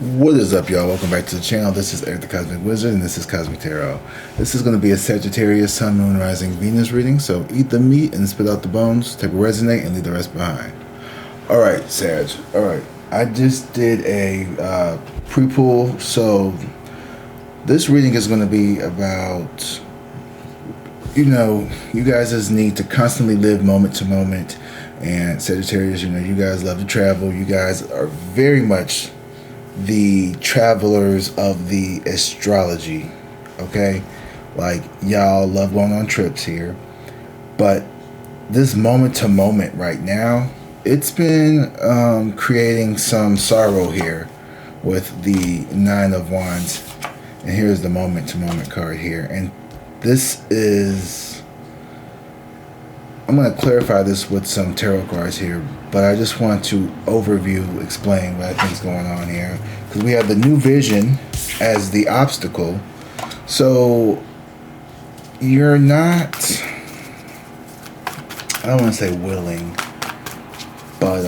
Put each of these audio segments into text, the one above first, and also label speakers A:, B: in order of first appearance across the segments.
A: What is up, y'all? Welcome back to the channel. This is Eric the Cosmic Wizard, and this is Cosmic Tarot. This is going to be a Sagittarius, Sun, Moon, Rising, Venus reading, so eat the meat and spit out the bones, take what resonate, and leave the rest behind. Alright, Sag. Alright, I just did a pre-pull, so this reading is going to be about, you guys' need to constantly live moment to moment, and Sagittarius, you guys love to travel. You guys are very much the travelers of the astrology, okay? Like, y'all love going on trips here, but this moment to moment right now, it's been creating some sorrow here with the Nine of Wands. And here's the moment to moment card here, and this is, I'm going to clarify this with some tarot cards here, but I just want to overview, explain what I think is going on here. Because we have the new vision as the obstacle. So you're not, I don't want to say willing, but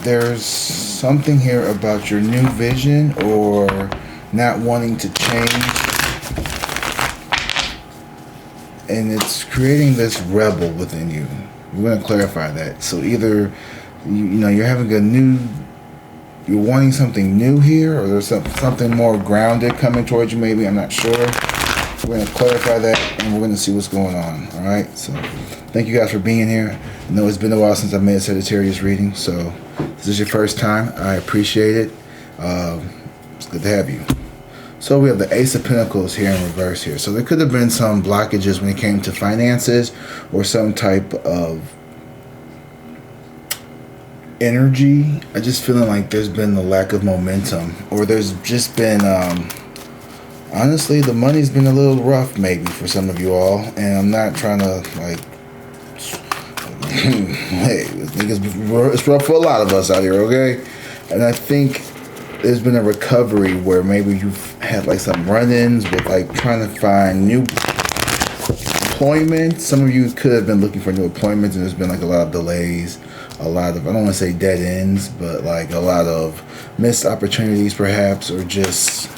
A: there's something here about your new vision or not wanting to change. And it's creating this rebel within you. We're going to clarify that. So either you're having you're wanting something new here, or there's something more grounded coming towards you. Maybe, I'm not sure. We're going to clarify that, and we're going to see what's going on. All right. So thank you guys for being here. I know it's been a while since I made a Sagittarius reading, so this is your first time. I appreciate it. It's good to have you. So we have the Ace of Pentacles here in reverse here. So there could have been some blockages when it came to finances or some type of energy. I just feeling like there's been a lack of momentum, or there's just been, honestly, the money's been a little rough maybe for some of you all. And I'm not trying to like, hey, it's rough for a lot of us out here, okay? And I think there's been a recovery where maybe you've had like some run-ins with like trying to find new employment. Some of you could have been looking for new employments, and there's been like a lot of delays, a lot of, I don't want to say dead ends, but like a lot of missed opportunities perhaps, or just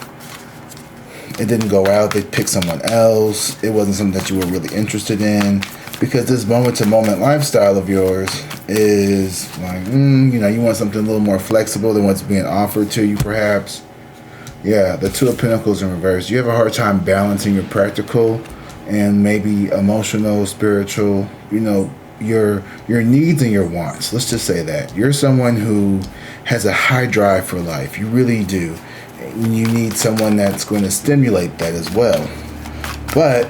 A: it didn't go out. They picked someone else. It wasn't something that you were really interested in, because this moment-to-moment lifestyle of yours is like, you want something a little more flexible than what's being offered to you, perhaps. Yeah, the Two of Pentacles in reverse. You have a hard time balancing your practical and maybe emotional, spiritual, your needs and your wants. Let's just say that. You're someone who has a high drive for life. You really do. You need someone that's going to stimulate that as well. But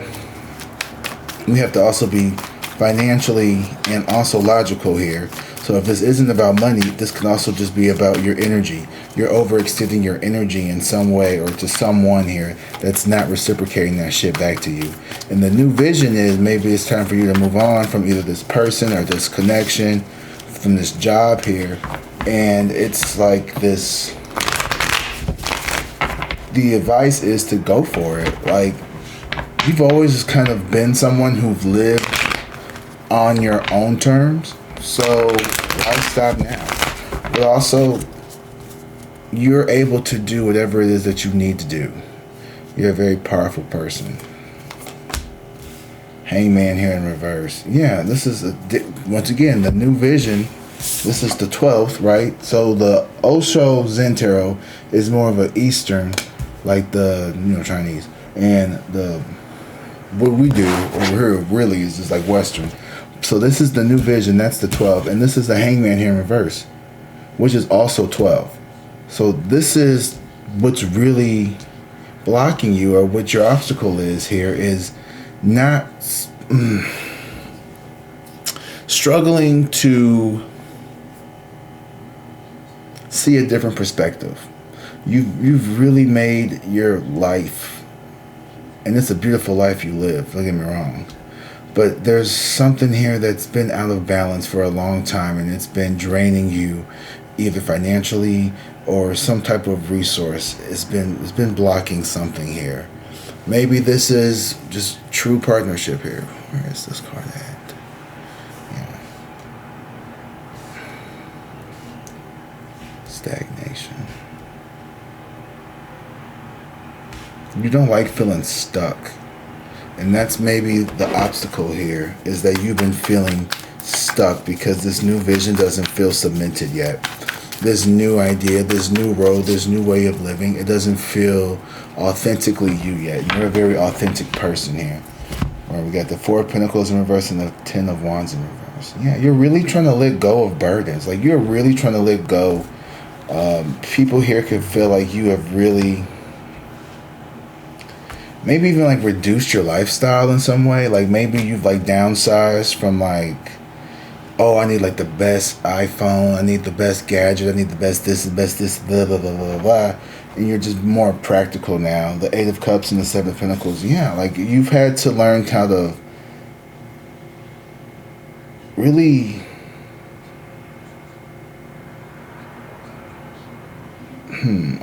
A: we have to also be financially and also logical here. So if this isn't about money, this can also just be about your energy. You're overextending your energy in some way or to someone here that's not reciprocating that shit back to you. And the new vision is maybe it's time for you to move on from either this person or this connection, from this job here. And it's like this, the advice is to go for it. Like, you've always kind of been someone who've lived on your own terms, so why stop now? But also, you're able to do whatever it is that you need to do. You're a very powerful person. Hangman here in reverse. Yeah, this is, once again, the new vision. This is the 12th, right? So the Osho Zen Tarot is more of an Eastern, like the, Chinese. And what we do over here really is just like Western. So this is the new vision, that's the 12, and this is the Hangman here in reverse, which is also 12. So this is what's really blocking you, or what your obstacle is here, is not struggling to see a different perspective. You've really made your life, and it's a beautiful life you live, don't get me wrong. But there's something here that's been out of balance for a long time, and it's been draining you either financially or some type of resource. It's been blocking something here. Maybe this is just true partnership here. Where is this card at? Yeah. Stagnation. You don't like feeling stuck. And that's maybe the obstacle here, is that you've been feeling stuck because this new vision doesn't feel cemented yet. This new idea, this new road, this new way of living, it doesn't feel authentically you yet. You're a very authentic person here. Or we got the Four of Pentacles in reverse and the Ten of Wands in reverse. Yeah, you're really trying to let go of burdens. Like, you're really trying to let go. People here could feel like you have really, maybe even like reduced your lifestyle in some way. Like, maybe you've like downsized from like, oh, I need like the best iPhone, I need the best gadget, I need the best this, blah, blah, blah, blah, blah. And you're just more practical now. The Eight of Cups and the Seven of Pentacles. Yeah, like you've had to learn how to really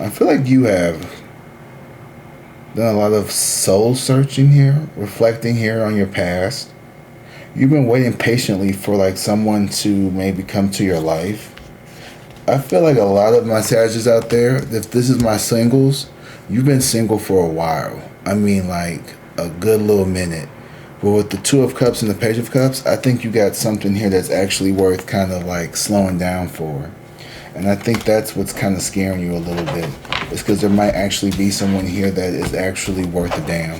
A: I feel like you have done a lot of soul searching here, reflecting here on your past. You've been waiting patiently for like someone to maybe come to your life. I feel like a lot of my Sagittarius out there, if this is my singles, you've been single for a while. I mean, like a good little minute. But with the Two of Cups and the Page of Cups, I think you got something here that's actually worth kind of like slowing down for. And I think that's what's kind of scaring you a little bit. It's because there might actually be someone here that is actually worth a damn.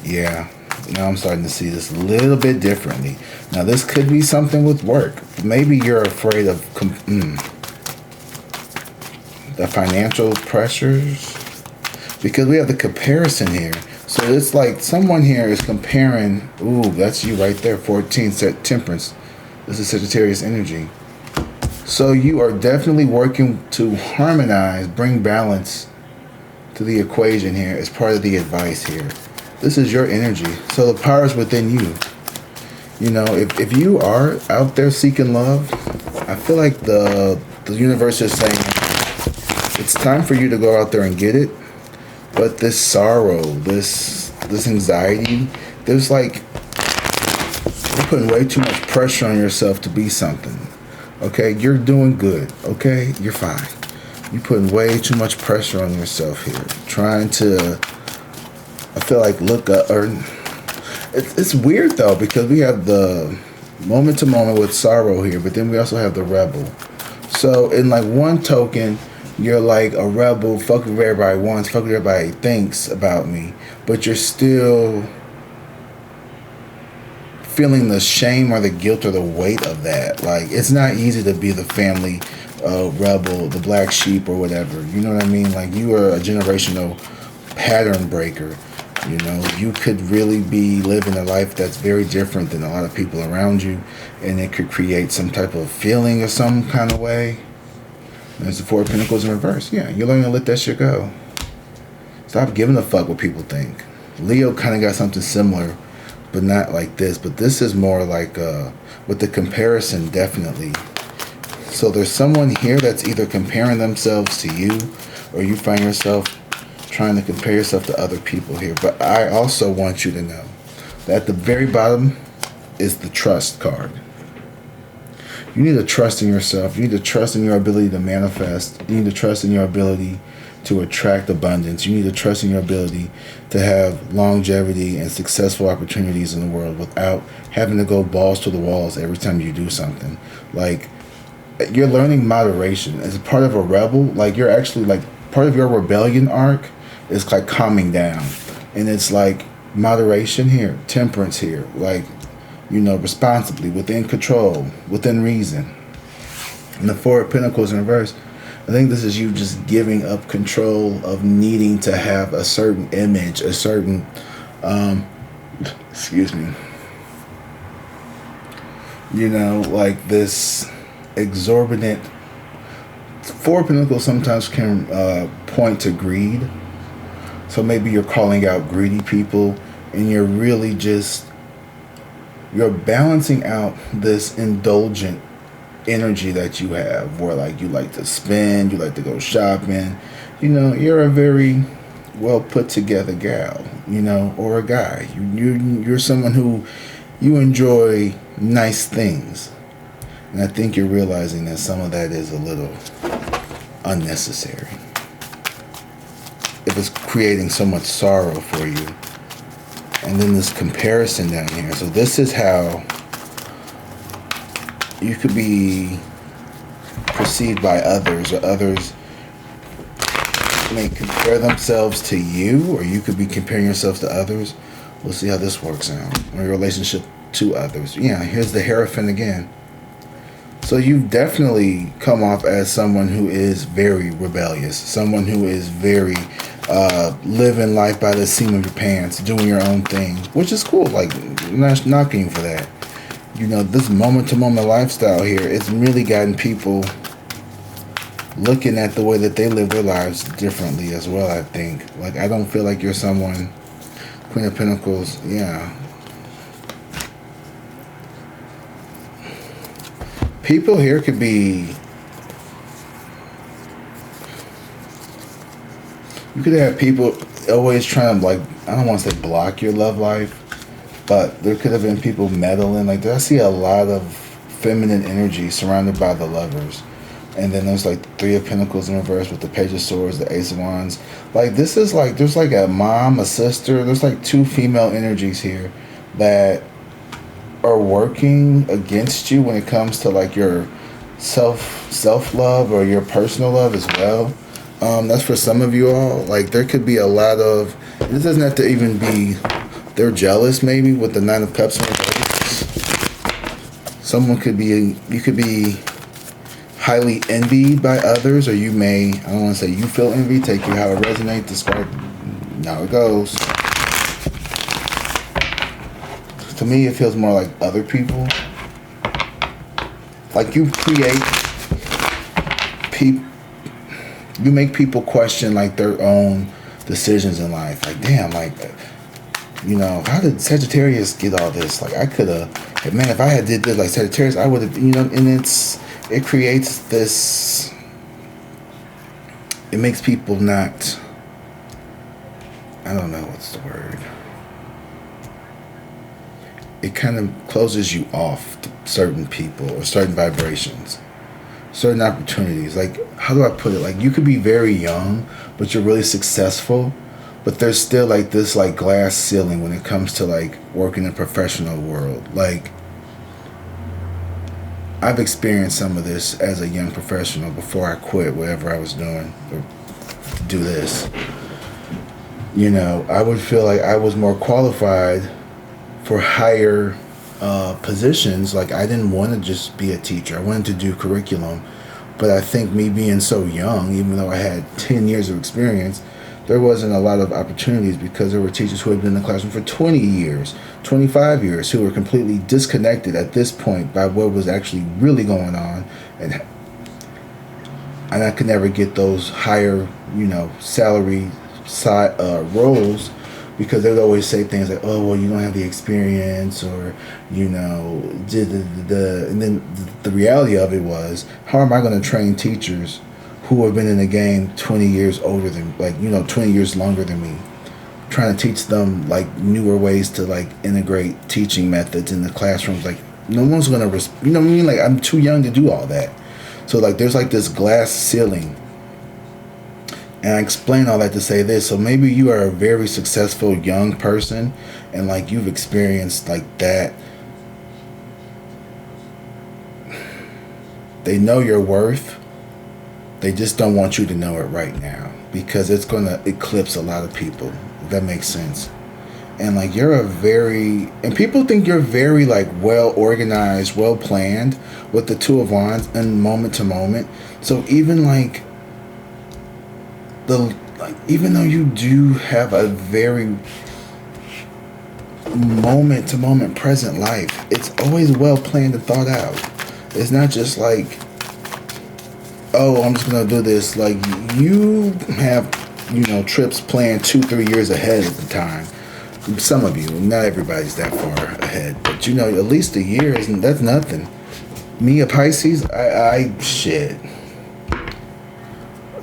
A: Yeah. Now I'm starting to see this a little bit differently. Now this could be something with work. Maybe you're afraid of the financial pressures. Because we have the comparison here. So it's like someone here is comparing. Ooh, that's you right there. 14, Temperance. This is Sagittarius energy. So you are definitely working to harmonize, bring balance to the equation here as part of the advice here. This is your energy. So the power is within you. You know, if you are out there seeking love, I feel like the universe is saying it's time for you to go out there and get it. But this sorrow, this anxiety, there's like, you're putting way too much pressure on yourself to be something. Okay, you're doing good. Okay, you're fine. You're putting way too much pressure on yourself here. Trying to, I feel like, look up. Or it's weird though, because we have the moment to moment with sorrow here, but then we also have the rebel. So in like one token, you're like a rebel, fuck what everybody wants, fuck what everybody thinks about me, but you're still feeling the shame or the guilt or the weight of that. Like, it's not easy to be the family rebel, the black sheep or whatever. You know what I mean? Like, you are a generational pattern breaker. You know, you could really be living a life that's very different than a lot of people around you, and it could create some type of feeling of some kind of way. There's the Four of Pentacles in reverse. Yeah, you're learning to let that shit go. Stop giving a fuck what people think. Leo kind of got something similar, but not like this. But this is more like with the comparison, definitely. So there's someone here that's either comparing themselves to you, or you find yourself trying to compare yourself to other people here. But I also want you to know that at the very bottom is the trust card. You need to trust in yourself. You need to trust in your ability to manifest. You need to trust in your ability to attract abundance. You need to trust in your ability to have longevity and successful opportunities in the world without having to go balls to the walls every time you do something. Like, you're learning moderation. As a part of a rebel, like, you're actually, like, part of your rebellion arc is like calming down. And it's like moderation here, temperance here, like, you know, responsibly, within control, within reason. And the Four of Pentacles in reverse, I think this is you just giving up control of needing to have a certain image, a certain, excuse me, you know, like this exorbitant. Four of Pentacles sometimes can point to greed. So maybe you're calling out greedy people, and you're really just, you're balancing out this indulgent energy that you have, where like you like to spend, you like to go shopping. You know, you're a very well put together gal, you know, or a guy. You're someone who, you enjoy nice things. And I think you're realizing that some of that is a little unnecessary. If it's creating so much sorrow for you. And then this comparison down here. So this is how you could be perceived by others, or others may compare themselves to you, or you could be comparing yourself to others. We'll see how this works out. Or your relationship to others. Yeah, here's the Hierophant again. So you've definitely come off as someone who is very rebellious, someone who is very living life by the seam of your pants, doing your own thing, which is cool. Like, I'm not knocking you for that. You know, this moment-to-moment lifestyle here, it's really gotten people looking at the way that they live their lives differently as well, I think. Like, I don't feel like you're someone, Queen of Pentacles, yeah. People here could be, you could have people always trying to, like, I don't want to say block your love life, but there could have been people meddling. Like, I see a lot of feminine energy surrounded by the Lovers. And then there's like Three of Pentacles in reverse with the Page of Swords, the Ace of Wands. Like, this is like, there's like a mom, a sister. There's like two female energies here that are working against you when it comes to like your self-love or your personal love as well. That's for some of you all. Like, there could be a lot of, this doesn't have to even be, they're jealous maybe with the Nine of Cups in reverse. Someone could be, you could be highly envied by others, or you may, I don't want to say you feel envy, take you how it resonates, discard, now it goes. To me, it feels more like other people. Like, you create people, you make people question like their own decisions in life. Like, damn, like, you know, how did Sagittarius get all this? Like, I could have, man, if I had did this like Sagittarius, I would have, you know, and it creates this, it makes people not, I don't know what's the word. It kind of closes you off to certain people or certain vibrations, certain opportunities. Like, how do I put it? Like, you could be very young, but you're really successful, but there's still like this like glass ceiling when it comes to like working in the professional world. Like, I've experienced some of this as a young professional before I quit whatever I was doing or to do this. You know, I would feel like I was more qualified for higher positions. Like, I didn't want to just be a teacher. I wanted to do curriculum. But I think me being so young, even though I had 10 years of experience, there wasn't a lot of opportunities because there were teachers who had been in the classroom for 20 years, 25 years, who were completely disconnected at this point by what was actually really going on. And I could never get those higher, you know, salary side roles, because they would always say things like, oh, well, you don't have the experience, or, you know, and then the reality of it was, how am I going to train teachers who have been in the game 20 years older than, like, you know, 20 years longer than me, trying to teach them, like, newer ways to, like, integrate teaching methods in the classrooms. Like, no one's going to, you know what I mean? Like, I'm too young to do all that. So, like, there's, like, this glass ceiling. And I explain all that to say this. So maybe you are a very successful young person, and, like, you've experienced, like, that. They know your worth. They just don't want you to know it right now, because it's going to eclipse a lot of people, if that makes sense. And, like, you're a very, and people think you're very, like, well organized, well planned with the Two of Wands and moment to moment. So even, like, even though you do have a very moment to moment present life, it's always well planned and thought out. It's not just like, oh, I'm just gonna do this. Like, you have, you know, trips planned 2-3 years ahead at the time. Some of you, not everybody's that far ahead, but, you know, at least a year isn't, that's nothing. Me, a Pisces, I shit.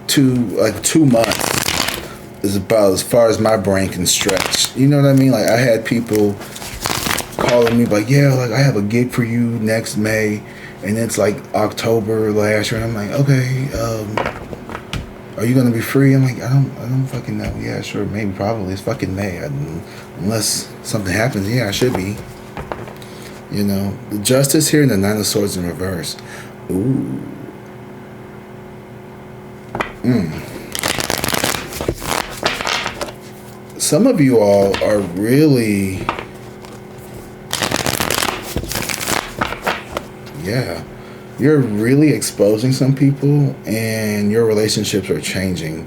A: 2 months is about as far as my brain can stretch. You know what I mean? Like, I had people calling me like, yeah, like, I have a gig for you next May, and it's like October last year, and I'm like, okay, are you gonna be free? I'm like, I don't fucking know. Yeah, sure, maybe, probably. It's fucking May. Unless something happens, yeah, I should be. You know, the Justice here and the Nine of Swords in reverse. Ooh. Some of you all are really, yeah, you're really exposing some people, and your relationships are changing.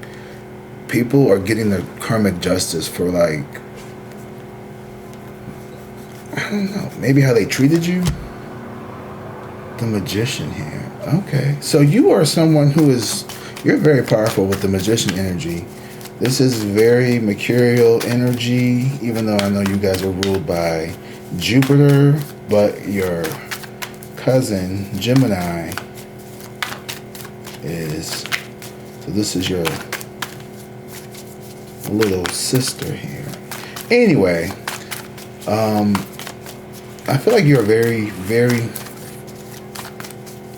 A: People are getting their karmic justice for, like, I don't know, maybe how they treated you. The Magician here. Okay, so you are someone who is, you're very powerful with the Magician energy. This is very mercurial energy, even though I know you guys are ruled by Jupiter, but your cousin Gemini is, so this is your little sister here. Anyway, I feel like you're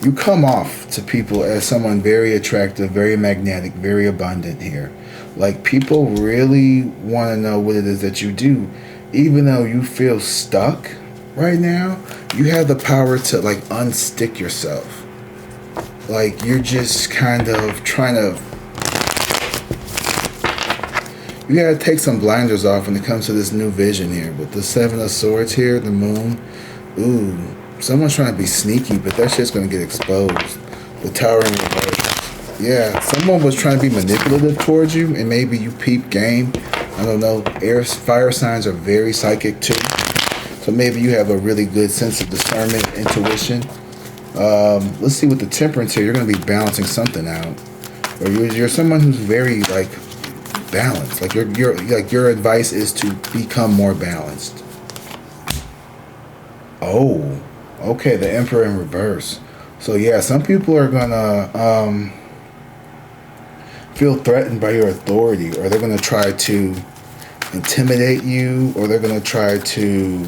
A: you come off to people as someone very attractive, very magnetic, very abundant here. Like, people really want to know what it is that you do. Even though you feel stuck right now, you have the power to, like, unstick yourself. Like, you're just kind of trying to, you gotta take some blinders off when it comes to this new vision here. With the Seven of Swords here, the Moon. Ooh, someone's trying to be sneaky, but that shit's gonna get exposed. The Tower in reverse. Yeah, someone was trying to be manipulative towards you, and maybe you peep game. I don't know. Fire signs are very psychic too. So maybe you have a really good sense of discernment, intuition. Let's see with the Temperance here. You're going to be balancing something out. Or you're someone who's very, like, balanced. Like, your advice is to become more balanced. Oh, okay. The Emperor in reverse. So yeah, some people are gonna feel threatened by your authority, or they're going to try to intimidate you, or they're going to try to,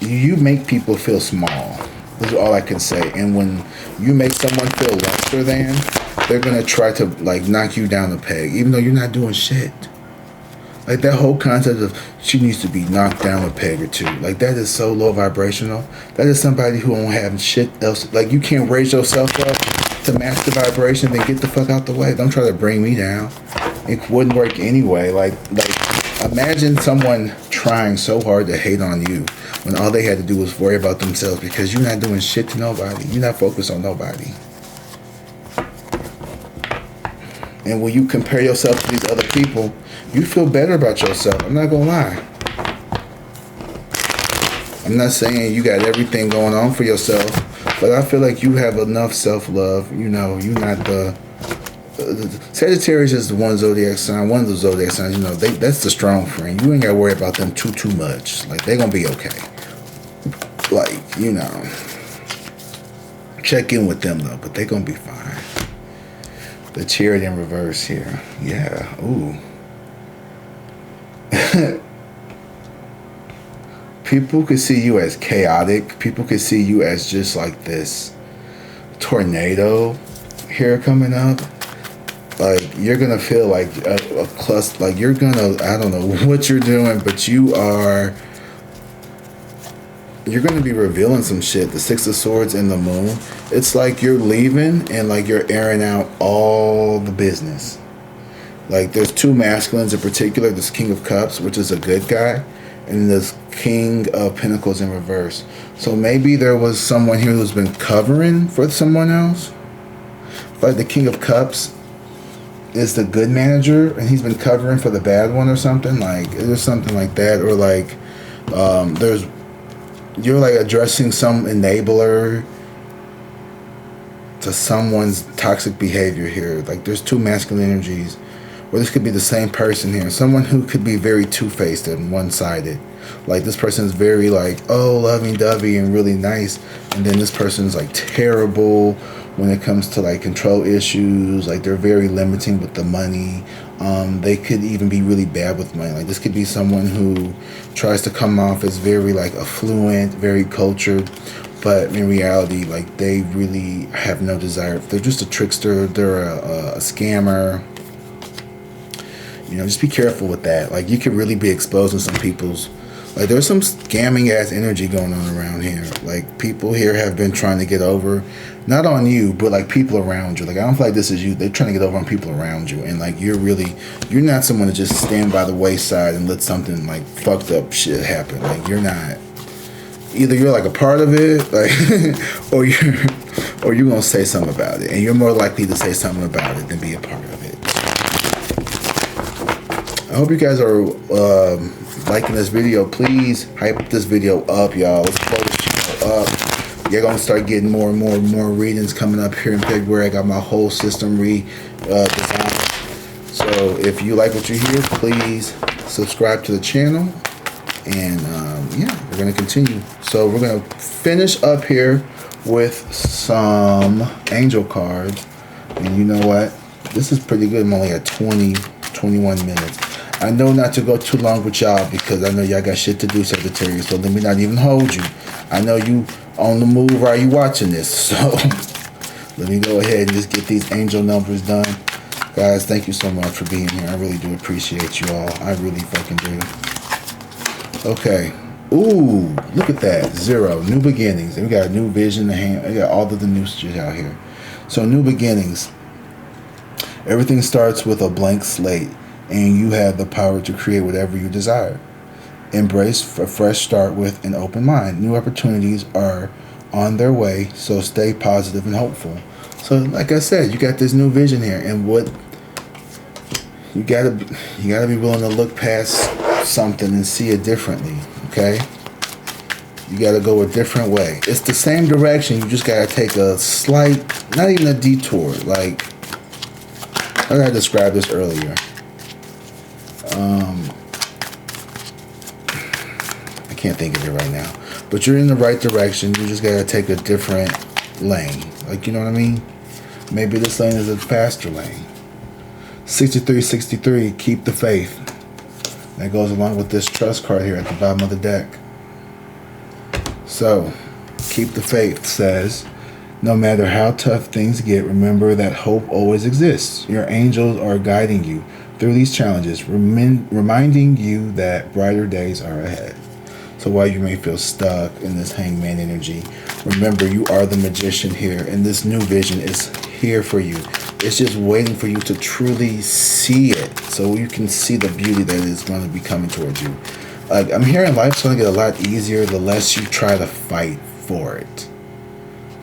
A: you make people feel small. This is all I can say. And when you make someone feel lesser than, they're going to try to, like, knock you down a peg, even though you're not doing shit. Like, that whole concept of she needs to be knocked down a peg or two, like, that is so low vibrational. That is somebody who don't have shit else. Like, you can't raise yourself up to match the vibration, then get the fuck out the way. Don't try to bring me down. It wouldn't work anyway. Like imagine someone trying so hard to hate on you when all they had to do was worry about themselves, because you're not doing shit to nobody. You're not focused on nobody. And when you compare yourself to these other people, you feel better about yourself. I'm not gonna lie. I'm not saying you got everything going on for yourself, but I feel like you have enough self-love. You know, you're not the Sagittarius is the one zodiac sign, one of the zodiac signs. You know, that's the strong friend. You ain't gotta worry about them too much. Like, they're gonna be okay. Like, you know, check in with them though, but they're gonna be fine. The Chariot in reverse here. Yeah. Ooh. People could see you as chaotic. People could see you as just like this tornado here coming up. Like, you're gonna feel like a cluster. Like, you're gonna, I don't know what you're doing, but you're gonna be revealing some shit. The Six of Swords and the Moon. It's like you're leaving and, like, you're airing out all the business. Like, there's two masculines in particular. This King of Cups, which is a good guy, and this King of Pentacles in reverse. So maybe there was someone here who's been covering for someone else. Like, the King of Cups is the good manager, and he's been covering for the bad one or something. Like, there's something like that. Or like, you're like addressing some enabler to someone's toxic behavior here. Like, there's two masculine energies. Or this could be the same person here. Someone who could be very two-faced and one-sided. Like, this person is very, like, oh, lovey-dovey and really nice. And then this person is, like, terrible when it comes to, like, control issues. Like, they're very limiting with the money. They could even be really bad with money. Like, this could be someone who tries to come off as very, like, affluent, very cultured. but in reality, like, they really have no desire. They're just a trickster. They're a scammer. You know, just be careful with that. Like, you could really be exposing some people's, like, there's some scamming ass energy going on around here. Like, people here have been trying to get over, not on you, but like people around you. Like, I don't feel like this is you. They're trying to get over on people around you. And like, you're not someone to just stand by the wayside and let something like fucked up shit happen. Like, you're not. Either you're like a part of it, like, or you're gonna say something about it, and you're more likely to say something about it than be a part of it. I hope you guys are liking this video. Please hype this video up, y'all. Let's blow this channel up. You're gonna start getting more and more readings coming up here in February. I got my whole system designed. So if you like what you hear, please subscribe to the channel. And yeah, we're going to continue. So we're going to finish up here with some angel cards. And you know what? This is pretty good. I'm only at 21 minutes. I know not to go too long with y'all because I know y'all got shit to do, Sagittarius. So let me not even hold you. I know you on the move while you watching this. So let me go ahead and just get these angel numbers done. Guys, thank you so much for being here. I really do appreciate you all. I really fucking do. Okay. Ooh, look at that. 0. New beginnings. And we got a new vision. We got all of the new shit out here. So, new beginnings. Everything starts with a blank slate. And you have the power to create whatever you desire. Embrace a fresh start with an open mind. New opportunities are on their way. So, stay positive and hopeful. So, like I said, you got this new vision here. And what... You gotta be willing to look past something and see it differently, okay? You gotta go a different way. It's the same direction, you just gotta take a slight, not even a detour, like, how did I describe this earlier? I can't think of it right now. But you're in the right direction, you just gotta take a different lane. Like, you know what I mean? Maybe this lane is a faster lane. 6363, keep the faith. That goes along with this trust card here at the bottom of the deck. So, keep the faith says, no matter how tough things get, remember that hope always exists. Your angels are guiding you through these challenges, reminding you that brighter days are ahead. So while you may feel stuck in this hangman energy, remember you are the magician here, and this new vision is here for you. It's just waiting for you to truly see it, so you can see the beauty that is going to be coming towards you. Like, I'm hearing life's going to get a lot easier the less you try to fight for it.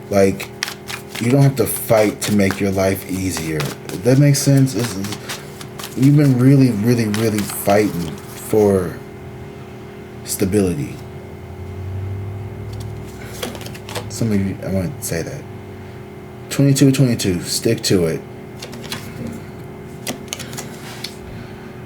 A: Like, you don't have to fight to make your life easier. That makes sense? You've been really, really, really fighting for stability. Some of you, I want to say that. 2222, stick to it.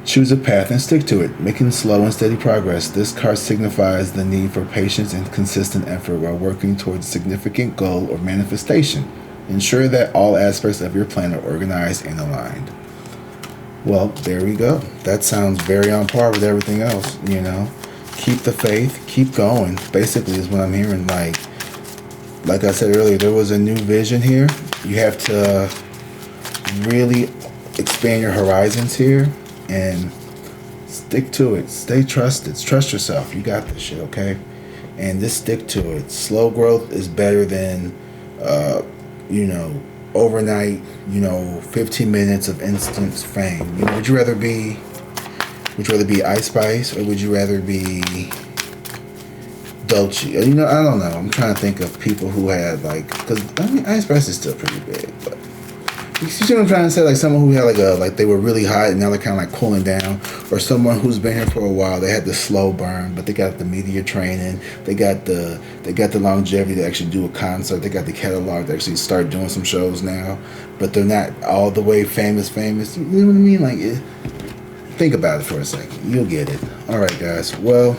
A: Choose a path and stick to it, making slow and steady progress. This card signifies the need for patience and consistent effort while working towards a significant goal or manifestation. Ensure that all aspects of your plan are organized and aligned. Well, there we go. That sounds very on par with everything else, you know. Keep the faith, keep going, basically is what I'm hearing. Like I said earlier, there was a new vision here. You have to really expand your horizons here and stick to it. Stay trusted. Trust yourself. You got this shit, okay? And just stick to it. Slow growth is better than, overnight, 15 minutes of instant fame. Would you rather be Ice Spice or would you rather be Dolce? I don't know. I'm trying to think of people who had because Ice Spice is still pretty big, but you see what I'm trying to say? Like someone who had they were really hot and now they're kind of colling down, or someone who's been here for a while. They had the slow burn, but they got the media training. They got the longevity to actually do a concert. They got the catalog to actually start doing some shows now, but they're not all the way famous. You know what I mean? Think about it for a second. You'll get it. All right, guys. Well,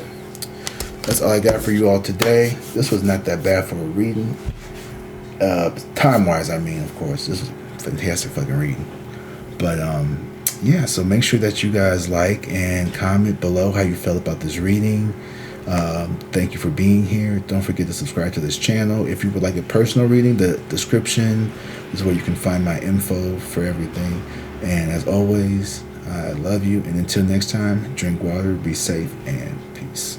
A: that's all I got for you all today. This was not that bad for a reading. Time-wise, of course. This was a fantastic fucking reading. But, yeah, so make sure that you guys like and comment below how you felt about this reading. Thank you for being here. Don't forget to subscribe to this channel. If you would like a personal reading, the description is where you can find my info for everything. And as always, I love you. And until next time, drink water, be safe, and peace.